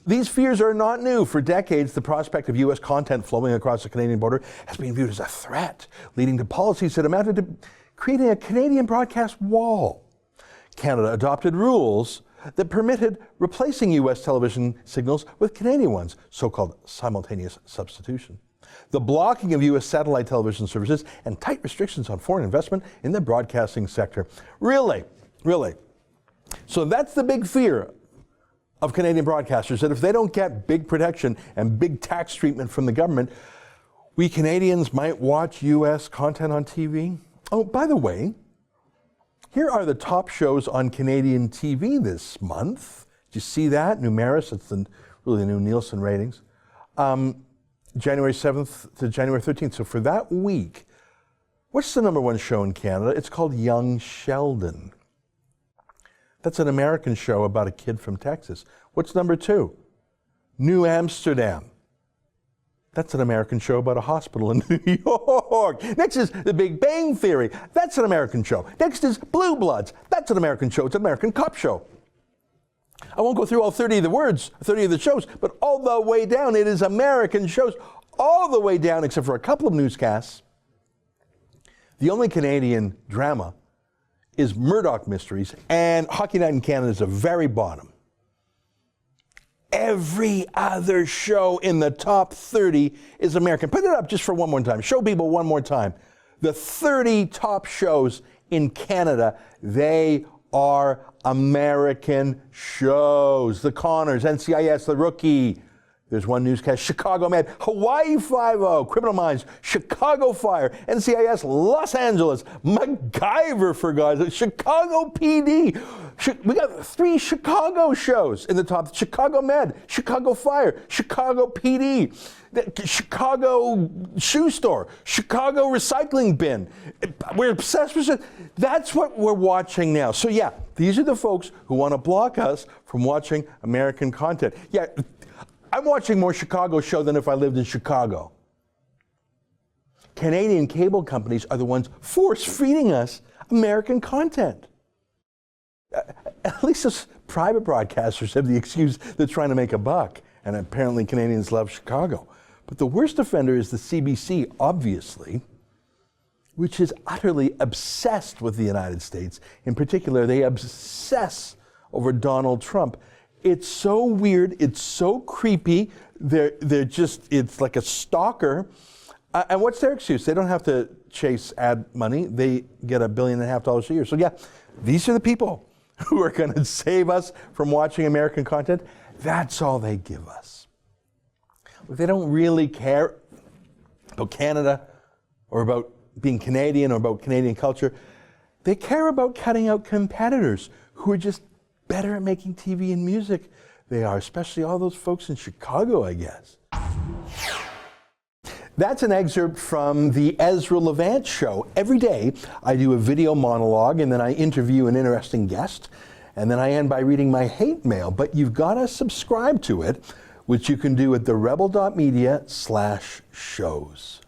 These fears are not new. For decades, the prospect of U.S. content flowing across the Canadian border has been viewed as a threat, leading to policies that amounted to creating a Canadian broadcast wall. Canada adopted rules that permitted replacing U.S. television signals with Canadian ones, so-called simultaneous substitution. The blocking of U.S. satellite television services and tight restrictions on foreign investment in the broadcasting sector. Really? So that's the big fear of Canadian broadcasters, that if they don't get big protection and big tax treatment from the government, we Canadians might watch U.S. content on TV. Oh, by the way, here are the top shows on Canadian TV this month. Did you see that? Numeris, it's really the new Nielsen ratings. January 7th to January 13th. So for that week, what's the #1 show in Canada? It's called Young Sheldon. That's an American show about a kid from Texas. What's #2? New Amsterdam. That's an American show about a hospital in New York. Next is The Big Bang Theory. That's an American show. Next is Blue Bloods. That's an American show. It's an American cop show. I won't go through all 30 of the shows, but all the way down, it is American shows. All the way down, except for a couple of newscasts. The only Canadian drama is Murdoch Mysteries, and Hockey Night in Canada is the very bottom. Every other show in the top 30 is American. Put it up just for one more time. Show people one more time. The 30 top shows in Canada, they are American shows. The Connors, NCIS, The Rookie. There's one newscast, Chicago Med, Hawaii Five-0, Criminal Minds, Chicago Fire, NCIS, Los Angeles, MacGyver, for God's sake, Chicago PD. We got 3 Chicago shows in the top. Chicago Med, Chicago Fire, Chicago PD, Chicago Shoe Store, Chicago Recycling Bin. We're obsessed with it. That's what we're watching now. So yeah, these are the folks who want to block us from watching American content. Yeah, I'm watching more Chicago show than if I lived in Chicago. Canadian cable companies are the ones force-feeding us American content. At least us private broadcasters have the excuse they're trying to make a buck, and apparently Canadians love Chicago. But the worst offender is the CBC, obviously, which is utterly obsessed with the United States. In particular, they obsess over Donald Trump. It's so weird, it's so creepy, it's like a stalker. And what's their excuse? They don't have to chase ad money, they get $1.5 billion a year. So yeah, these are the people who are gonna save us from watching American content. That's all they give us. But they don't really care about Canada or about being Canadian or about Canadian culture. They care about cutting out competitors who are just better at making TV and music. They are, especially all those folks in Chicago, I guess. That's an excerpt from the Ezra Levant show. Every day, I do a video monologue, and then I interview an interesting guest, and then I end by reading my hate mail. But you've got to subscribe to it, which you can do at therebel.media/shows.